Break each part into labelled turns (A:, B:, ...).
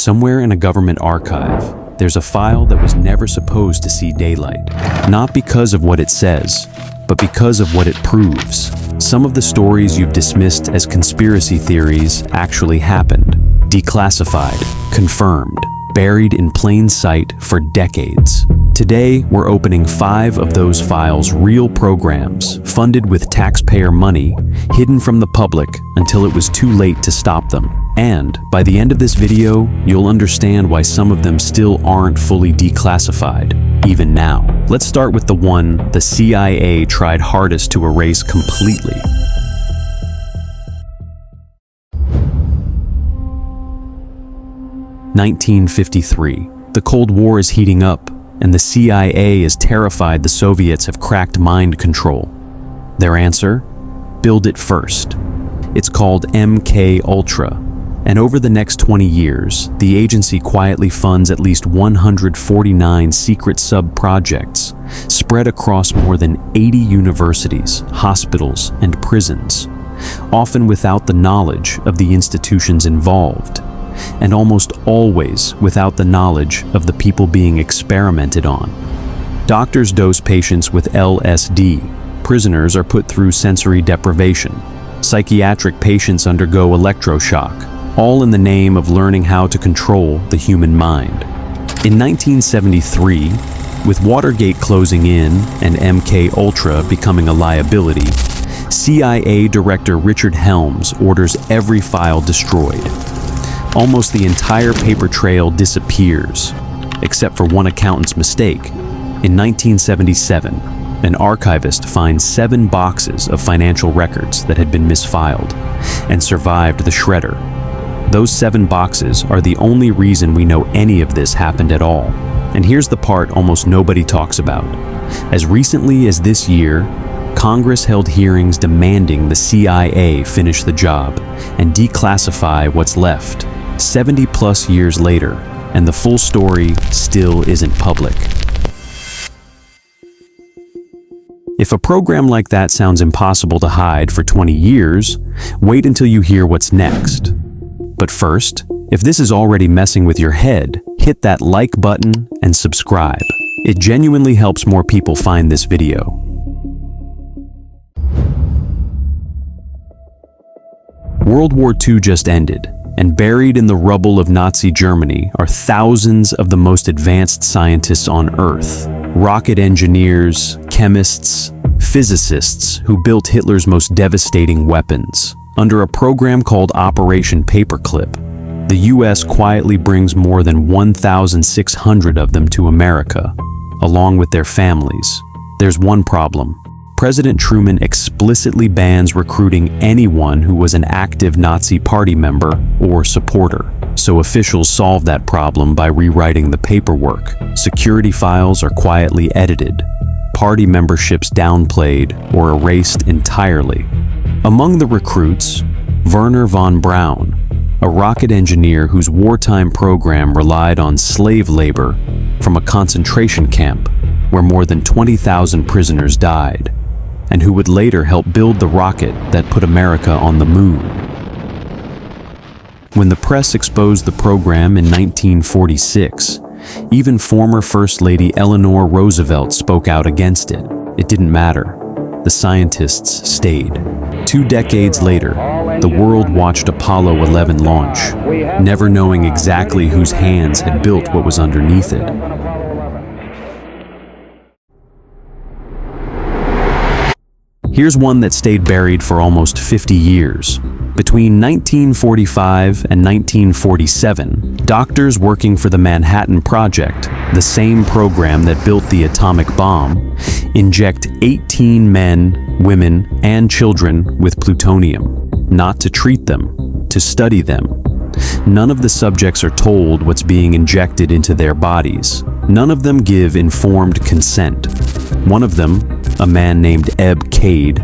A: Somewhere in a government archive, there's a file that was never supposed to see daylight. Not because of what it says, but because of what it proves. Some of the stories you've dismissed as conspiracy theories actually happened. Declassified, confirmed, buried in plain sight for decades. Today, we're opening 5 of those files' real programs, funded with taxpayer money, hidden from the public until it was too late to stop them. And by the end of this video, you'll understand why some of them still aren't fully declassified, even now. Let's start with the one the CIA tried hardest to erase completely. (1953). The Cold War is heating up, and the CIA is terrified the Soviets have cracked mind control. Their answer? Build it first. It's called mkultra, and over the next 20 years, the agency quietly funds at least 149 secret sub-projects spread across more than 80 universities, hospitals, and prisons, often without the knowledge of the institutions involved, and almost always without the knowledge of the people being experimented on. Doctors dose patients with LSD, prisoners are put through sensory deprivation, psychiatric patients undergo electroshock, all in the name of learning how to control the human mind. In 1973, with Watergate closing in and mkultra becoming a liability, CIA Director Richard Helms orders every file destroyed. Almost the entire paper trail disappears, except for one accountant's mistake. In 1977, an archivist finds 7 boxes of financial records that had been misfiled and survived the shredder. Those 7 boxes are the only reason we know any of this happened at all. And here's the part almost nobody talks about. As recently as this year, Congress held hearings demanding the CIA finish the job and declassify what's left. 70+ years later, and the full story still isn't public. If a program like that sounds impossible to hide for 20 years, wait until you hear what's next. But first, if this is already messing with your head, hit that like button and subscribe. It genuinely helps more people find this video. World War II just ended, and buried in the rubble of Nazi Germany are thousands of the most advanced scientists on Earth. Rocket engineers, chemists, physicists who built Hitler's most devastating weapons. Under a program called Operation Paperclip, the US quietly brings more than 1,600 of them to America, along with their families. There's one problem. President Truman explicitly bans recruiting anyone who was an active Nazi party member or supporter. So officials solve that problem by rewriting the paperwork. Security files are quietly edited, party memberships downplayed or erased entirely. Among the recruits, Werner von Braun, a rocket engineer whose wartime program relied on slave labor from a concentration camp where more than 20,000 prisoners died, and who would later help build the rocket that put America on the moon. When the press exposed the program in 1946, even former First Lady Eleanor Roosevelt spoke out against it. It didn't matter. The scientists stayed. 2 decades later, the world watched Apollo 11 launch, never knowing exactly whose hands had built what was underneath it. Here's one that stayed buried for almost 50 years. Between 1945 and 1947, doctors working for the Manhattan Project, the same program that built the atomic bomb, inject 18 men, women, and children with plutonium, not to treat them, to study them. None of the subjects are told what's being injected into their bodies. None of them give informed consent. One of them, a man named Eb Cade,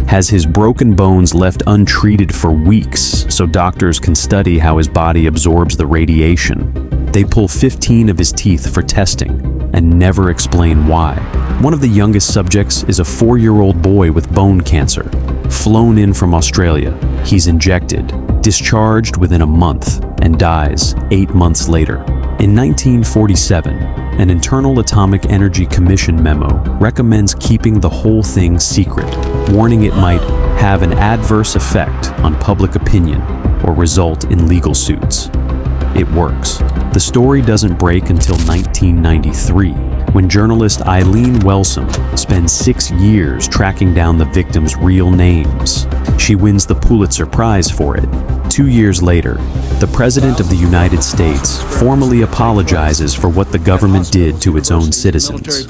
A: has his broken bones left untreated for weeks so doctors can study how his body absorbs the radiation. They pull 15 of his teeth for testing and never explain why. One of the youngest subjects is a 4-year-old boy with bone cancer. flown in from Australia. He's injected, discharged within a month, and dies 8 months later. In 1947, an Internal Atomic Energy Commission memo recommends keeping the whole thing secret, warning it might have an adverse effect on public opinion or result in legal suits. It works. The story doesn't break until 1993, when journalist Eileen Wellsome spends 6 years tracking down the victims' real names. She wins the Pulitzer Prize for it. 2 years later, the President of the United States formally apologizes for what the government did to its own citizens.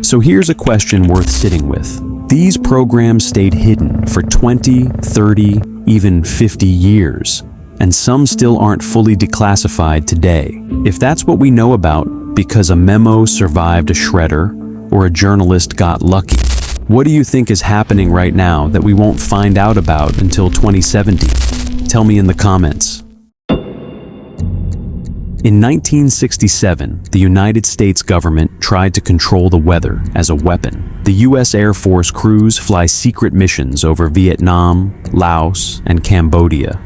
A: So here's a question worth sitting with. These programs stayed hidden for 20, 30, even 50 years, and some still aren't fully declassified today. If that's what we know about because a memo survived a shredder or a journalist got lucky, what do you think is happening right now that we won't find out about until 2070? Tell me in the comments. In 1967, the United States government tried to control the weather as a weapon. The U.S. Air Force crews fly secret missions over Vietnam, Laos, and Cambodia,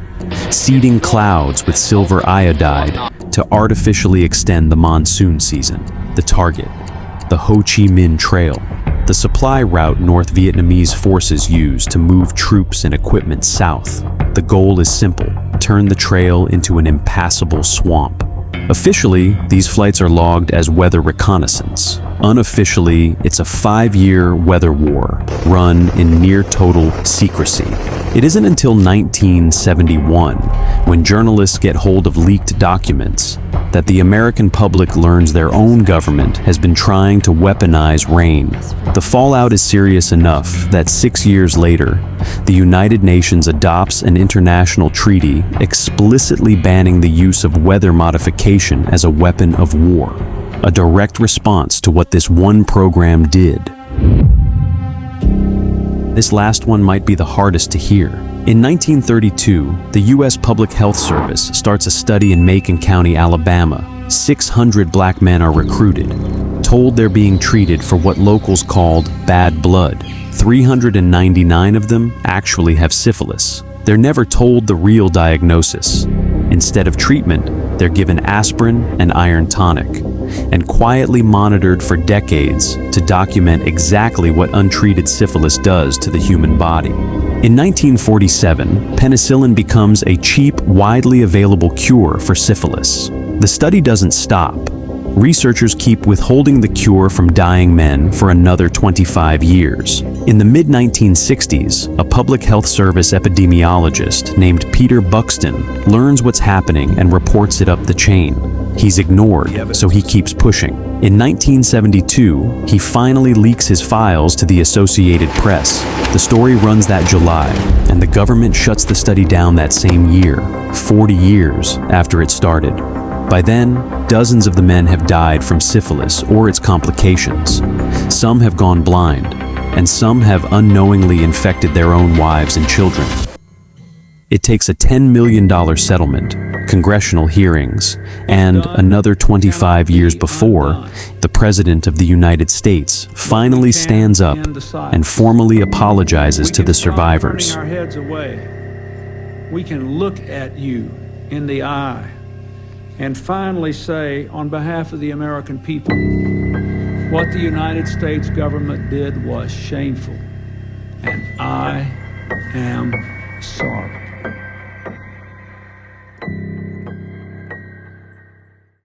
A: seeding clouds with silver iodide to artificially extend the monsoon season. The target, the Ho Chi Minh Trail, the supply route North Vietnamese forces use to move troops and equipment south. The goal is simple: turn the trail into an impassable swamp. Officially, these flights are logged as weather reconnaissance. Unofficially, it's a 5-year weather war run in near total secrecy. It isn't until 1971, when journalists get hold of leaked documents, that the American public learns their own government has been trying to weaponize rain. The fallout is serious enough that 6 years later, the United Nations adopts an international treaty explicitly banning the use of weather modification as a weapon of war, a direct response to what this one program did. This last one might be the hardest to hear. In 1932, the U.S. Public Health Service starts a study in Macon County, Alabama. 600 black men are recruited, told they're being treated for what locals called bad blood. 399 of them actually have syphilis. They're never told the real diagnosis. Instead of treatment, they're given aspirin and iron tonic, and quietly monitored for decades to document exactly what untreated syphilis does to the human body. In 1947, penicillin becomes a cheap, widely available cure for syphilis. The study doesn't stop. Researchers keep withholding the cure from dying men for another 25 years. In the mid-1960s, a public health service epidemiologist named Peter Buxton learns what's happening and reports it up the chain. He's ignored, so he keeps pushing. In 1972, he finally leaks his files to the Associated Press. The story runs that July, and the government shuts the study down that same year, 40 years after it started. By then, dozens of the men have died from syphilis or its complications. Some have gone blind, and some have unknowingly infected their own wives and children. It takes a $10 million settlement, congressional hearings, and another 25 years before, the President of the United States finally stands up and formally apologizes to the survivors.
B: We can look at you in the eye and finally say, on behalf of the American people, what the United States government did was shameful, and I am sorry.